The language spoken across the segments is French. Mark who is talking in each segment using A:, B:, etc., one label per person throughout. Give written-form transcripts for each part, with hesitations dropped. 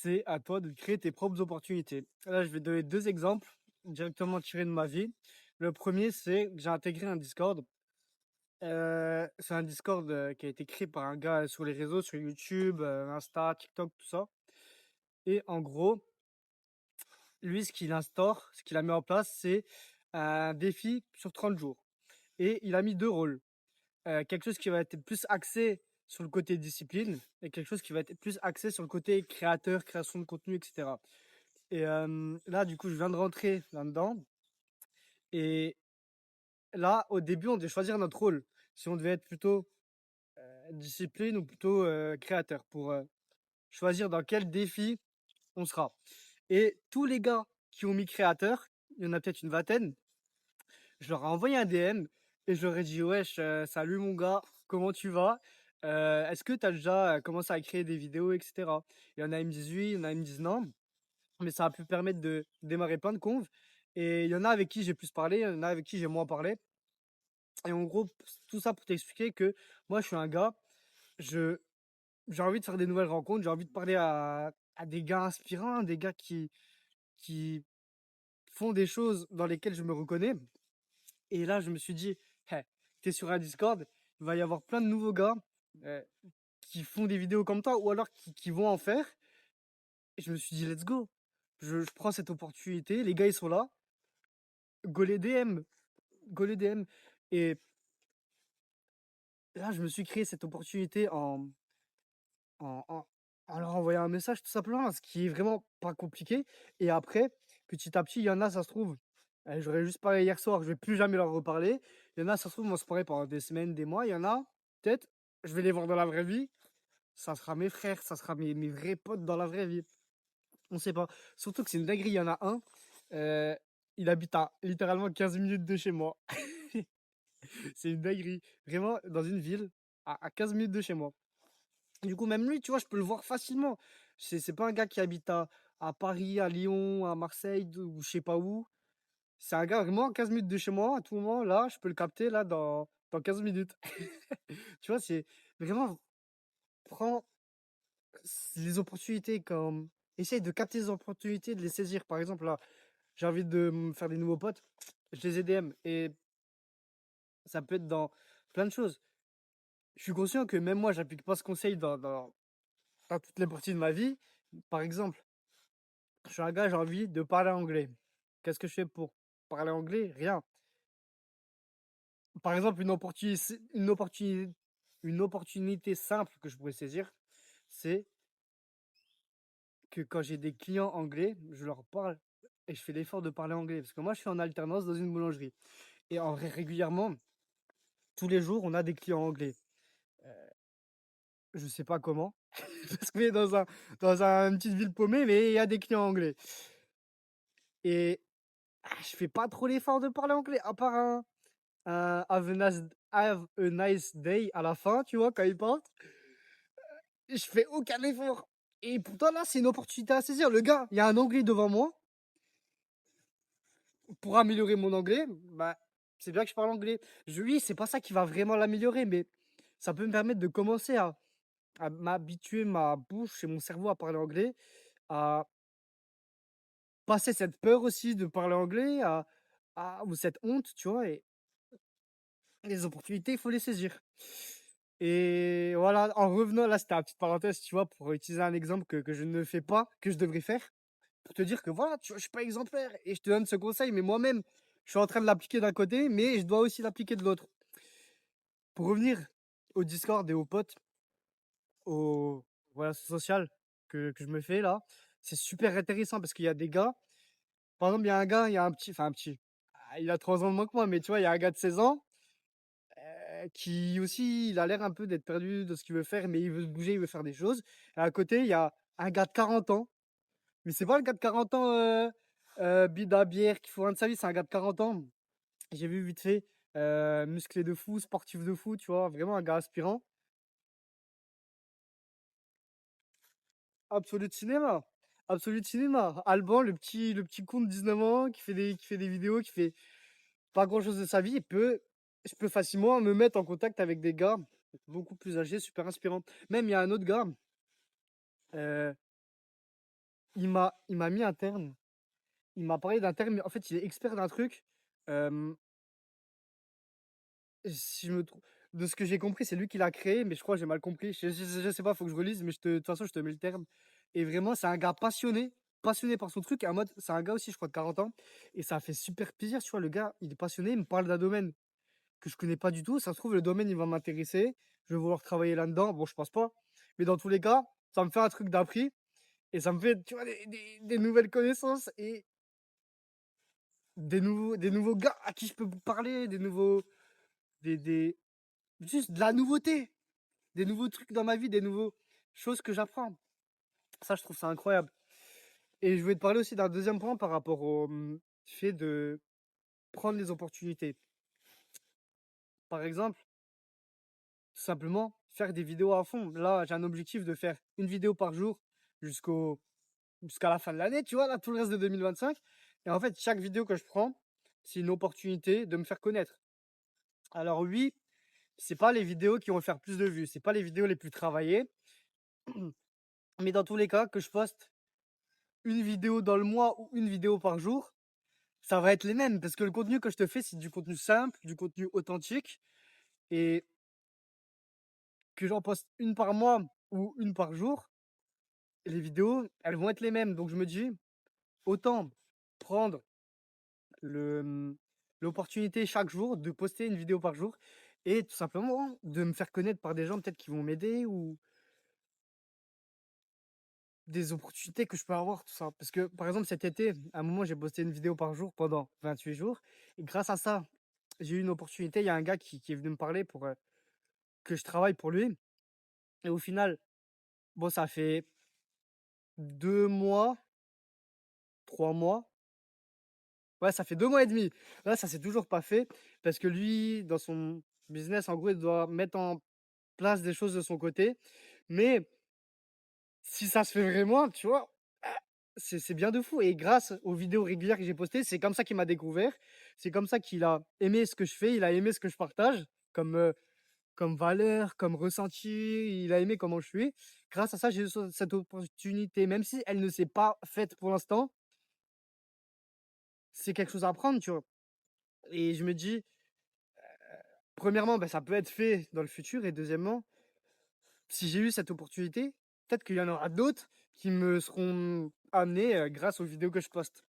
A: c'est à toi de créer tes propres opportunités. Là, je vais donner 2 exemples directement tirés de ma vie. Le premier, c'est que j'ai intégré un Discord. C'est un Discord, qui a été créé par un gars sur les réseaux, sur YouTube, Insta, TikTok, tout ça. Et en gros, lui, ce qu'il a mis en place, c'est un défi sur 30 jours. Et il a mis 2 rôles. Quelque chose qui va être plus axé sur le côté discipline et quelque chose qui va être plus axé sur le côté créateur, création de contenu, et cetera. Et là, du coup, je viens de rentrer là-dedans. Et là, au début, on devait choisir notre rôle. Si on devait être plutôt discipline ou plutôt créateur pour choisir dans quel défi on sera. Et tous les gars qui ont mis créateur, il y en a peut-être une vingtaine, je leur ai envoyé un DM et je leur ai dit: «Wesh, salut mon gars, comment tu vas? Est-ce que tu as déjà commencé à créer des vidéos?» et cetera. Il y en a, ils me disent: «Oui», il y en a, ils me disent: «Non». Mais ça a pu permettre de démarrer plein de conves. Et il y en a avec qui j'ai plus parlé, il y en a avec qui j'ai moins parlé. Et en gros, tout ça pour t'expliquer que moi, je suis un gars, je, j'ai envie de faire des nouvelles rencontres, j'ai envie de parler à des gars inspirants, des gars qui font des choses dans lesquelles je me reconnais. Et là, je me suis dit, hey, t'es sur un Discord, il va y avoir plein de nouveaux gars euh, qui font des vidéos comme toi ou alors qui vont en faire. Et je me suis dit, let's go. Je prends cette opportunité, les gars, ils sont là, go les DM, go les DM. Et là, je me suis créé cette opportunité en, en, en leur envoyant un message, tout simplement, ce qui est vraiment pas compliqué. Et après, petit à petit, il y en a, ça se trouve, j'aurais juste parlé hier soir, je vais plus jamais leur reparler. Il y en a, ça se trouve, on se parlait pendant des semaines, des mois. Il y en a, peut-être, je vais les voir dans la vraie vie. Ça sera mes frères, ça sera mes vrais potes dans la vraie vie. On sait pas. Surtout que c'est une dinguerie. Il y en a un, euh, il habite à littéralement 15 minutes de chez moi. C'est une dinguerie. Vraiment, dans une ville, à 15 minutes de chez moi. Du coup, même lui, tu vois, je peux le voir facilement. C'est pas un gars qui habite à Paris, à Lyon, à Marseille, ou je sais pas où. C'est un gars vraiment à 15 minutes de chez moi, à tout moment, là, je peux le capter, là, dans 15 minutes. Tu vois, c'est vraiment, prends les opportunités comme... Essaye de capter les opportunités, de les saisir. Par exemple, là, j'ai envie de me faire des nouveaux potes, je les ai DM. Et ça peut être dans plein de choses. Je suis conscient que même moi, j'applique pas ce conseil dans toutes les parties de ma vie. Par exemple, je suis un gars, j'ai envie de parler anglais. Qu'est-ce que je fais pour parler anglais? Rien. Par exemple, une opportunité simple que je pourrais saisir, c'est que quand j'ai des clients anglais, je leur parle et je fais l'effort de parler anglais. Parce que moi, je suis en alternance dans une boulangerie. Et en vrai, régulièrement, tous les jours, on a des clients anglais. Je sais pas comment, parce qu'on est dans une petite ville paumée, mais il y a des clients anglais. Et je fais pas trop l'effort de parler anglais, à part un have a nice day à la fin, tu vois, quand ils partent. Je fais aucun effort. Et pourtant, là, c'est une opportunité à saisir. Le gars, il y a un anglais devant moi. Pour améliorer mon anglais, bah, c'est bien que je parle anglais. Oui, c'est pas ça qui va vraiment l'améliorer, mais ça peut me permettre de commencer à m'habituer ma bouche et mon cerveau à parler anglais, à passer cette peur aussi de parler anglais, ou cette honte, tu vois. Et les opportunités, il faut les saisir. Et voilà, en revenant, là, c'était la petite parenthèse, tu vois, pour utiliser un exemple que je ne fais pas, que je devrais faire, pour te dire que voilà, tu vois, je suis pas exemplaire et je te donne ce conseil, mais moi-même, je suis en train de l'appliquer d'un côté, mais je dois aussi l'appliquer de l'autre. Pour revenir au Discord et aux potes, au voilà, social que je me fais là, c'est super intéressant parce qu'il y a des gars, par exemple, il y a un gars, il y a un petit, enfin un petit, il a 3 ans de moins que moi, mais tu vois, il y a un gars de 16 ans qui aussi, il a l'air un peu d'être perdu de ce qu'il veut faire, mais il veut se bouger, il veut faire des choses. Et à côté, il y a un gars de 40 ans, mais c'est pas le gars de 40 ans bide à bière qui fout rien de sa vie, c'est un gars de 40 ans. J'ai vu vite fait, musclé de fou, sportif de fou, tu vois, vraiment un gars aspirant. Absolu cinéma. Absolu cinéma. Alban, le petit con de 19 ans qui fait des vidéos, qui fait pas grand chose de sa vie, je peux facilement me mettre en contact avec des gars beaucoup plus âgés, super inspirants. Même il y a un autre gars, euh, il m'a mis un terme. Il m'a parlé d'un terme, en fait, il est expert d'un truc. Hem, si je me trompe de ce que j'ai compris, c'est lui qui l'a créé, mais je crois que j'ai mal compris. Je sais pas, faut que je relise, mais de toute façon, je te mets le terme. Et vraiment, c'est un gars passionné, passionné par son truc. Et en mode, c'est un gars aussi, je crois, de 40 ans. Et ça fait super plaisir, tu vois. Le gars, il est passionné, il me parle d'un domaine que je connais pas du tout. Ça se trouve, le domaine, il va m'intéresser. Je vais vouloir travailler là-dedans. Bon, je pense pas. Mais dans tous les cas, ça me fait un truc d'appris. Et ça me fait, tu vois, des nouvelles connaissances et des nouveaux gars à qui je peux parler, des, juste de la nouveauté, des nouveaux trucs dans ma vie, des nouveaux choses que j'apprends. Ça, je trouve ça incroyable. Et je voulais te parler aussi d'un deuxième point par rapport au fait de prendre les opportunités. Par exemple, tout simplement, faire des vidéos à fond. Là, j'ai un objectif de faire une vidéo par jour jusqu'à la fin de l'année, tu vois, là, tout le reste de 2025. Et en fait, chaque vidéo que je prends, c'est une opportunité de me faire connaître. Alors oui, c'est pas les vidéos qui vont faire plus de vues, c'est pas les vidéos les plus travaillées, mais dans tous les cas, que je poste une vidéo dans le mois ou une vidéo par jour, ça va être les mêmes parce que le contenu que je te fais, c'est du contenu simple, du contenu authentique et que j'en poste une par mois ou une par jour, les vidéos, elles vont être les mêmes. Donc je me dis, autant prendre le l'opportunité chaque jour de poster une vidéo par jour et tout simplement de me faire connaître par des gens peut-être qui vont m'aider ou des opportunités que je peux avoir, tout ça. Parce que, par exemple, cet été, à un moment, j'ai posté une vidéo par jour pendant 28 jours. Et grâce à ça, j'ai eu une opportunité. Il y a un gars qui est venu me parler pour que je travaille pour lui. Et au final, bon, ça fait 2 mois, 3 mois. Ouais, ça fait 2 mois et demi. Là, ça s'est toujours pas fait. Parce que lui, dans son business, en gros, il doit mettre en place des choses de son côté. Mais si ça se fait vraiment, tu vois, c'est bien de fou et grâce aux vidéos régulières que j'ai postées, c'est comme ça qu'il m'a découvert. C'est comme ça qu'il a aimé ce que je fais, il a aimé ce que je partage comme valeur, comme ressenti, il a aimé comment je suis. Grâce à ça, j'ai eu cette opportunité, même si elle ne s'est pas faite pour l'instant, c'est quelque chose à apprendre, tu vois? Et je me dis, premièrement, bah, ça peut être fait dans le futur et deuxièmement, si j'ai eu cette opportunité, peut-être qu'il y en aura d'autres qui me seront amenés, grâce aux vidéos que je poste.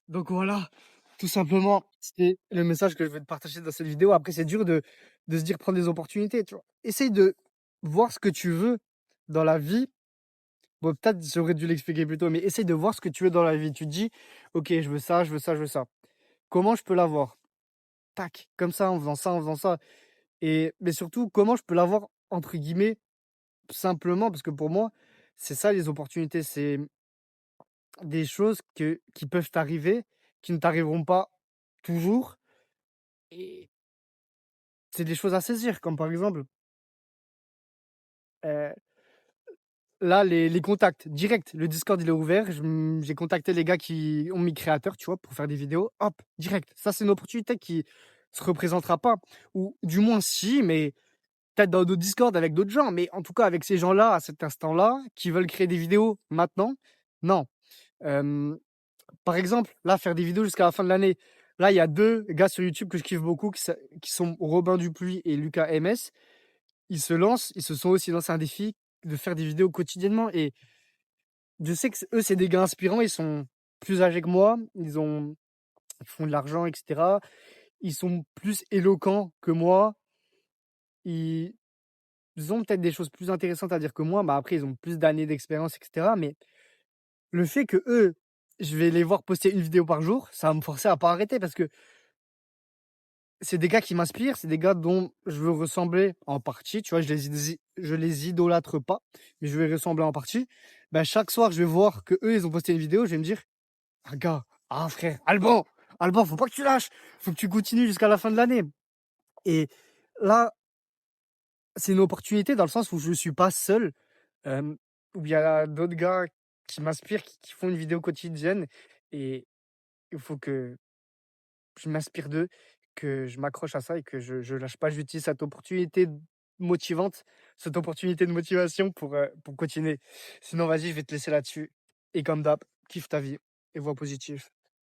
A: Donc voilà, tout simplement, c'était le message que je vais te partager dans cette vidéo. Après, c'est dur de se dire prendre des opportunités, tu vois. Essaye de voir ce que tu veux dans la vie. Bon, peut-être j'aurais dû l'expliquer plus tôt, mais essaye de voir ce que tu veux dans la vie. Tu te dis, ok, je veux ça, je veux ça, je veux ça. Comment je peux l'avoir? Tac, comme ça, en faisant ça, en faisant ça. Mais surtout, comment je peux l'avoir, entre guillemets, simplement, parce que pour moi, c'est ça les opportunités. C'est des choses qui peuvent t'arriver, qui ne t'arriveront pas toujours. Et c'est des choses à saisir, comme par exemple, heu, là, les contacts directs. Le Discord, il est ouvert. J'ai contacté les gars qui ont mis créateur, tu vois, pour faire des vidéos. Hop, direct. Ça, c'est une opportunité qui se représentera pas ou du moins si, mais peut-être dans d'autres Discord avec d'autres gens. Mais en tout cas, avec ces gens-là, à cet instant-là, qui veulent créer des vidéos maintenant, non. Hem, Par exemple, là, faire des vidéos jusqu'à la fin de l'année. Là, il y a 2 gars sur YouTube que je kiffe beaucoup qui sont Robin Dupuis et Lucas MS. Ils se sont aussi lancés un défi de faire des vidéos quotidiennement et je sais que eux, c'est des gars inspirants, ils sont plus âgés que moi, ils font de l'argent, et cetera. Ils sont plus éloquents que moi, ils ils ont peut-être des choses plus intéressantes à dire que moi, bah, après ils ont plus d'années d'expérience, et cetera. Mais le fait que eux, je vais les voir poster une vidéo par jour, ça va me forcer à pas arrêter parce que c'est des gars qui m'inspirent, c'est des gars dont je veux ressembler en partie, tu vois? Je les idolâtre pas, mais je vais y ressembler en partie. Bah, chaque soir, je vais voir qu'eux, ils ont posté une vidéo, je vais me dire: «Ah gars, ah frère, Alban, Alban, faut pas que tu lâches, faut que tu continues jusqu'à la fin de l'année» et là, c'est une opportunité dans le sens où je suis pas seul, hem, où il y a d'autres gars qui m'inspirent, qui font une vidéo quotidienne et il faut que je m'inspire d'eux, que je m'accroche à ça et que je lâche pas. J'utilise cette opportunité motivante, cette opportunité de motivation pour continuer. Sinon, vas-y, je vais te laisser là-dessus. Et comme d'hab, kiffe ta vie et vois positif.